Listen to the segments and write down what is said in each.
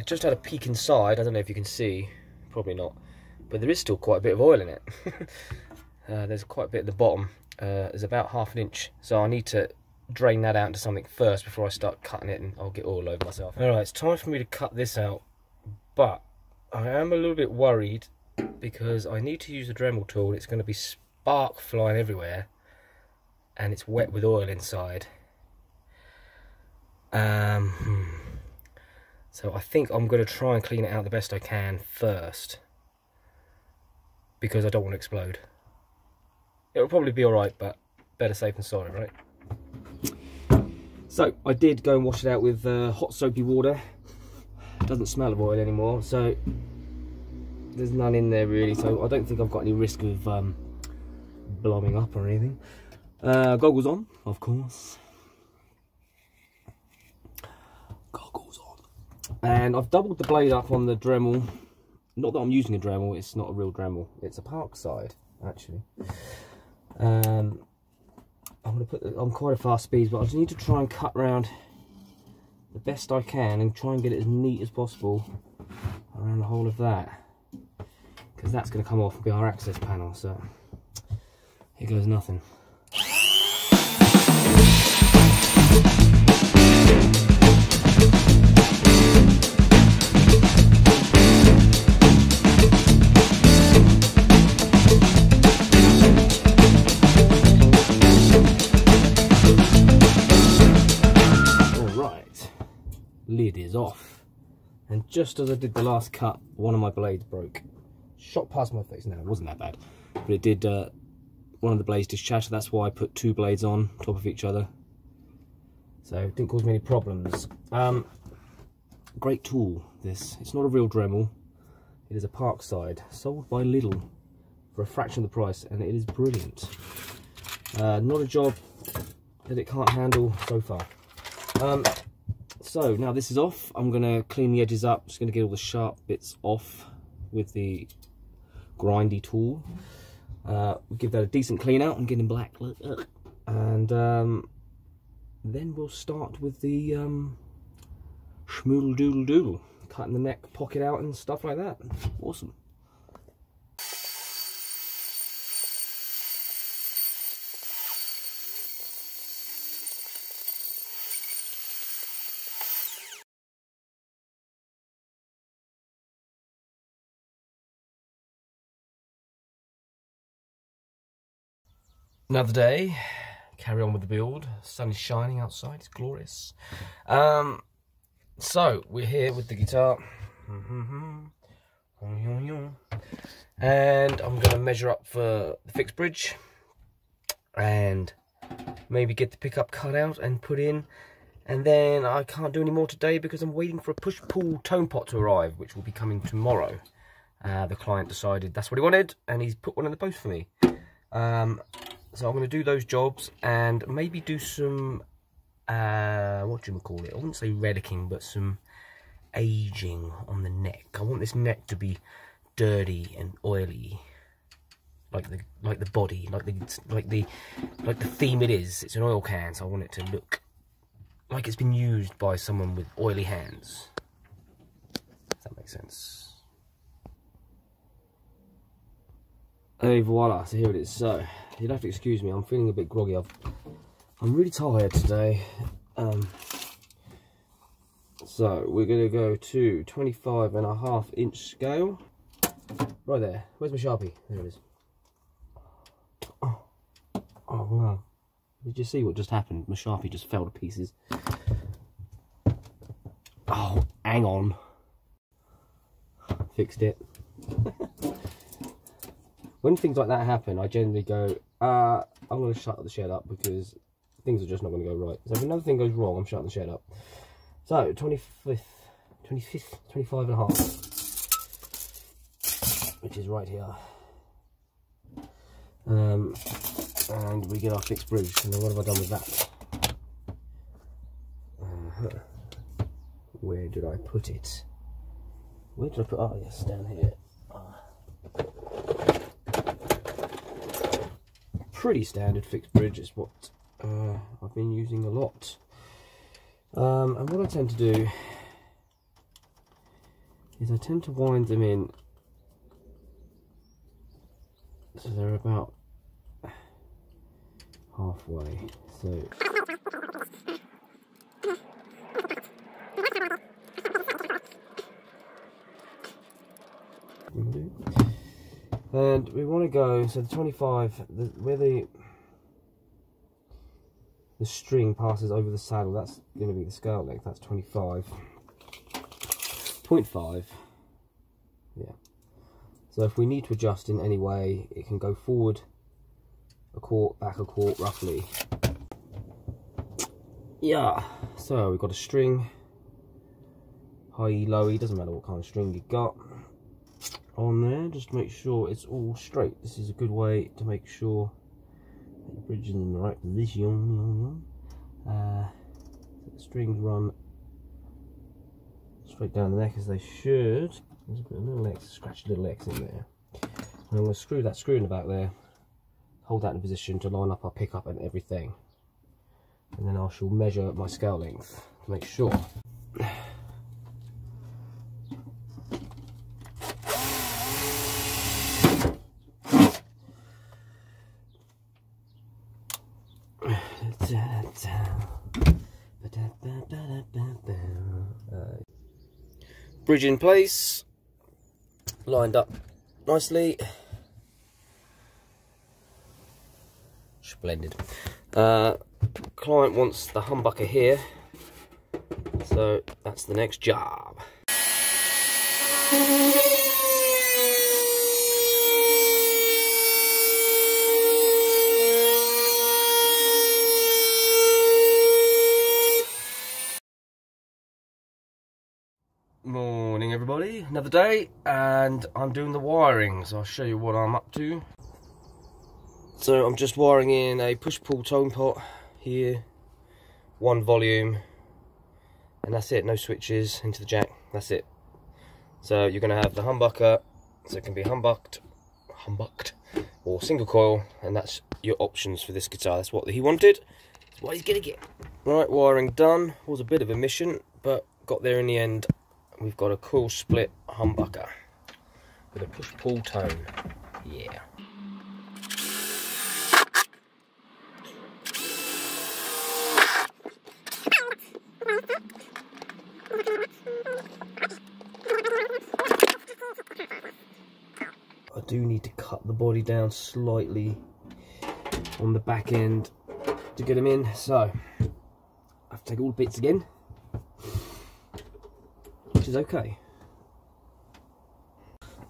just had a peek inside. I don't know if you can see, probably not, but there is still quite a bit of oil in it. There's quite a bit at the bottom. There's about ½ an inch, so I need to drain that out into something first before I start cutting it, and I'll get oil over myself. Alright, it's time for me to cut this out, but I am a little bit worried because I need to use the Dremel tool. It's going to be spark flying everywhere, and it's wet with oil inside. So I think I'm going to try and clean it out the best I can first, because I don't want to explode. It'll probably be alright, but better safe than sorry, right? So I did go and wash it out with hot soapy water. It doesn't smell of oil anymore, so there's none in there really, so I don't think I've got any risk of blowing up or anything. Goggles on, of course. Goggles on. And I've doubled the blade up on the Dremel. Not that I'm using a Dremel, it's not a real Dremel. It's a Parkside, actually. I'm going to put on quite a fast speed, but I just need to try and cut around the best I can and try and get it as neat as possible around the whole of that, because that's going to come off and be our access panel. So here goes nothing. Lid is off, and just as I did the last cut, one of my blades broke. Shot past my face. No, it wasn't that bad, but it did. One of the blades discharged. That's why I put 2 blades on top of each other, so it didn't cause me any problems. Great tool, this. It's not a real Dremel. It is a Parkside, sold by Lidl for a fraction of the price, and it is brilliant. Not a job that it can't handle so far. So now this is off, I'm going to clean the edges up. Just going to get all the sharp bits off with the grindy tool. Give that a decent clean out and get them black. And then we'll start with the schmoodle doodle doodle. Cutting the neck pocket out and stuff like that. Awesome. Another day, carry on with the build. Sun is shining outside, it's glorious. So we're here with the guitar, and I'm going to measure up for the fixed bridge and maybe get the pickup cut out and put in. And then I can't do any more today because I'm waiting for a push-pull tone pot to arrive, which will be coming tomorrow. The client decided that's what he wanted, and he's put one in the post for me. So I'm going to do those jobs and maybe do some, what do you call it? I wouldn't say relicking, but some aging on the neck. I want this neck to be dirty and oily, like the body, like the theme it is. It's an oil can, so I want it to look like it's been used by someone with oily hands. If that makes sense. Et voila, so here it is. So you'll have to excuse me, I'm feeling a bit groggy. I'm really tired today. So we're going to go to 25.5 inch scale. Right there. Where's my Sharpie? There it is. Oh wow. Did you see what just happened? My Sharpie just fell to pieces. Oh, hang on. Fixed it. When things like that happen, I generally go, I'm going to shut the shed up because things are just not going to go right. So if another thing goes wrong, I'm shutting the shed up. So, 25.5, which is right here. And we get our fixed bridge. And then what have I done with that? Where did I put it? Where did I put? Oh yes, down here. Pretty standard fixed bridge is what I've been using a lot. And what I tend to do is I tend to wind them in so they're about halfway. So and we want to go, so the 25, where the string passes over the saddle, that's going to be the scale length, that's 25.5. Yeah. So if we need to adjust in any way, it can go forward a quart, back a quart, roughly. Yeah. So we've got a string, high-E, low-E, doesn't matter what kind of string you've got on there. Just make sure it's all straight. This is a good way to make sure that the bridge is in the right position. So the strings run straight down the neck as they should. There's a little X, scratch a little X in there. And I'm going to screw that screw in the back there, hold that in position to line up our pickup and everything. And then I shall measure my scale length to make sure. Bridge in place, lined up nicely. Splendid. Client wants the humbucker here, so that's the next job. Morning everybody, another day, and I'm doing the wiring, so I'll show you what I'm up to. So I'm just wiring in a push-pull tone pot here, one volume, and that's it, no switches into the jack, that's it. So you're going to have the humbucker, so it can be humbucked, or single coil, and that's your options for this guitar. That's what he wanted, that's what he's going to get. Right, wiring done, was a bit of a mission, but got there in the end. We've got a cool split humbucker with a push-pull tone, yeah. I do need to cut the body down slightly on the back end to get them in, so I have to take all the bits again, which is okay.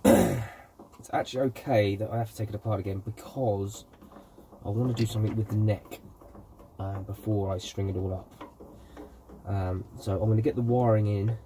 It's actually okay that I have to take it apart again because I want to do something with the neck before I string it all up. So I'm going to get the wiring in,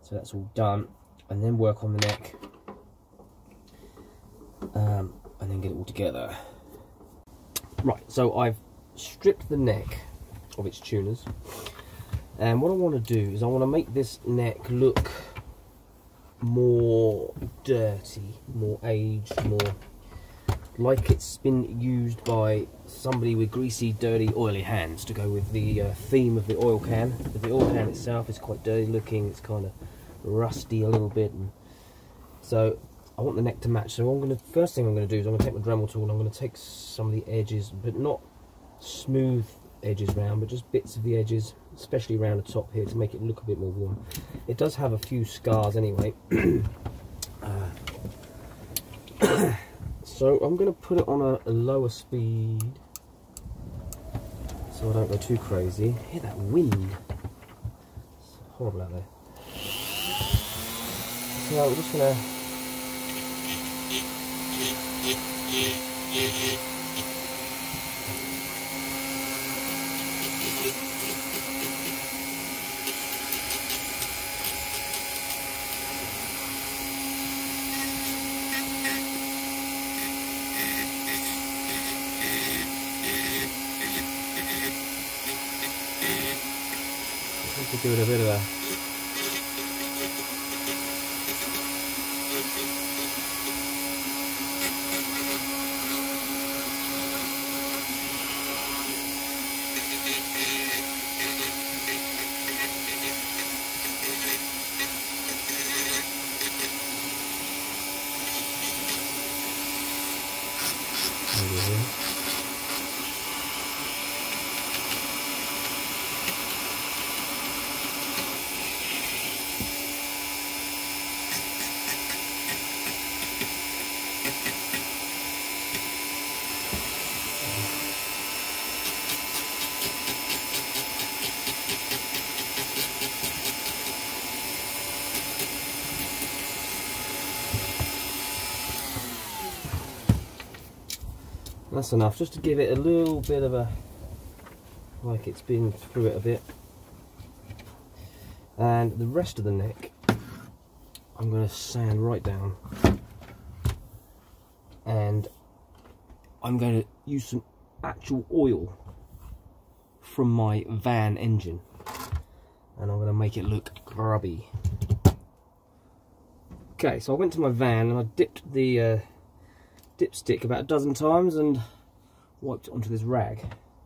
so that's all done, and then work on the neck, and then get it all together. Right, so I've stripped the neck of its tuners, and what I want to do is I want to make this neck look more dirty, more aged, more like it's been used by somebody with greasy, dirty, oily hands, to go with the theme of the oil can. But the oil can itself is quite dirty looking, it's kind of rusty a little bit, and so I want the neck to match. So first thing I'm going to do is I'm going to take my Dremel tool and I'm going to take some of the edges, but not smooth edges round, but just bits of the edges, especially around the top here, to make it look a bit more warm. It does have a few scars anyway. So I'm going to put it on a lower speed so I don't go too crazy. Hear that wind? It's horrible out there. So we're just going to give it a bit of a That's enough, just to give it a little bit of a, like it's been through it a bit. And the rest of the neck, I'm going to sand right down. And I'm going to use some actual oil from my van engine. And I'm going to make it look grubby. Okay, so I went to my van and I dipped the dipstick about a dozen times and wiped it onto this rag,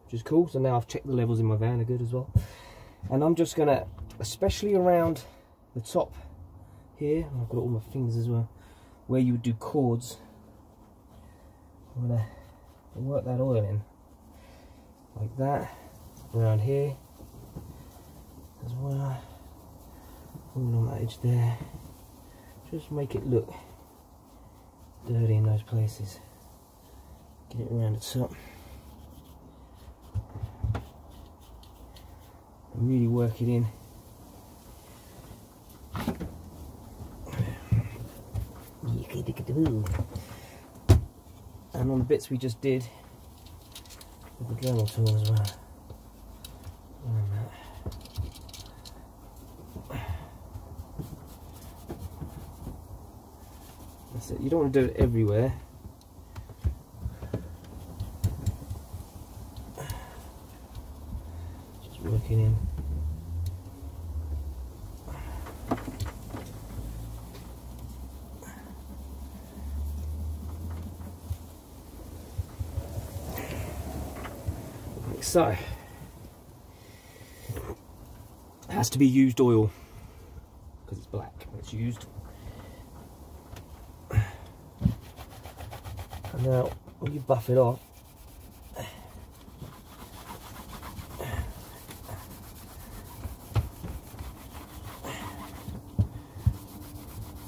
which is cool. So now I've checked the levels in my van are good as well, and I'm just gonna, especially around the top here, I've got all my fingers as well, where you would do chords, I'm gonna work that oil in like that, around here as well, all on that edge there, just make it look dirty in those places. Get it around the top and really work it in. And on the bits we just did with the Dremel tool as well. That's it. You don't want to do it everywhere. Just working in. Like so. It has to be used oil because it's black when it's used. Now, when you buff it off,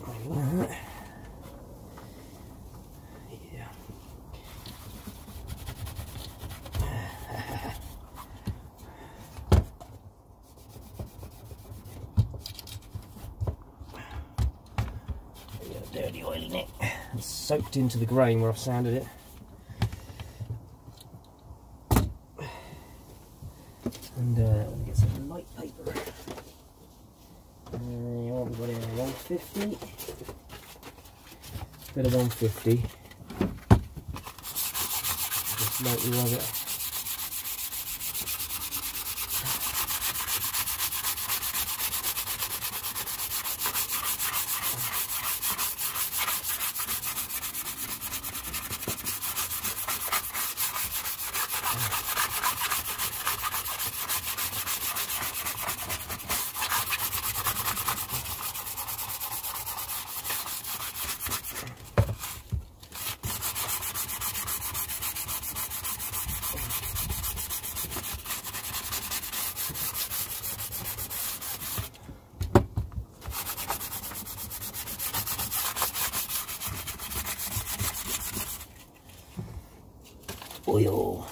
like that. Yeah. Dirty oil in it. It's soaked into the grain where I've sanded it. And let me get some light paper. You want to put in 150. Bit of 150. Just lightly rub it. Oil.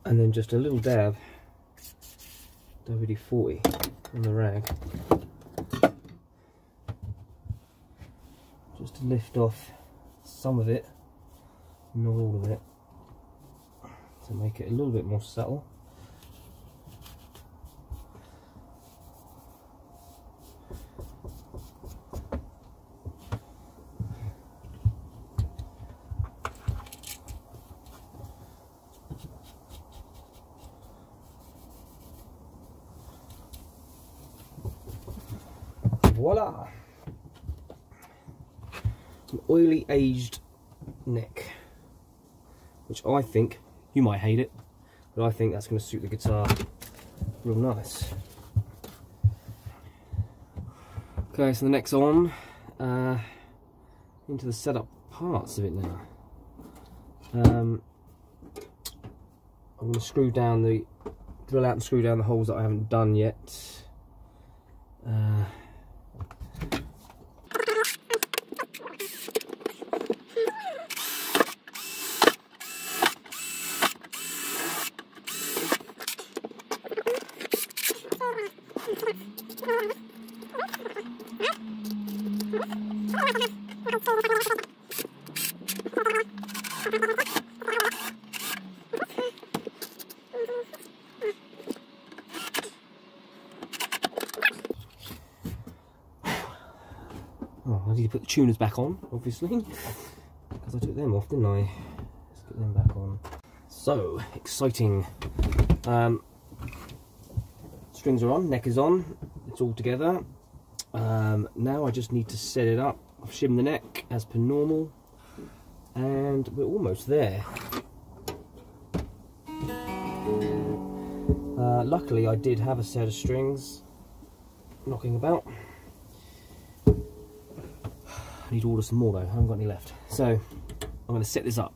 And then just a little dab WD-40 on the rag, just to lift off some of it, not all of it, to make it a little bit more subtle. voila! An oily aged neck, which I think, you might hate it, but I think that's going to suit the guitar real nice. Okay, so the neck's on, into the setup parts of it now. I'm going to drill out and screw down the holes that I haven't done yet. Oh, I need to put the tuners back on, obviously, because I took them off, didn't I? Let's get them back on. So, exciting. Strings are on, neck is on, it's all together. Now I just need to set it up. I've shimmed the neck as per normal, and we're almost there. Luckily I did have a set of strings knocking about. I need to order some more though, I haven't got any left. So I'm going to set this up.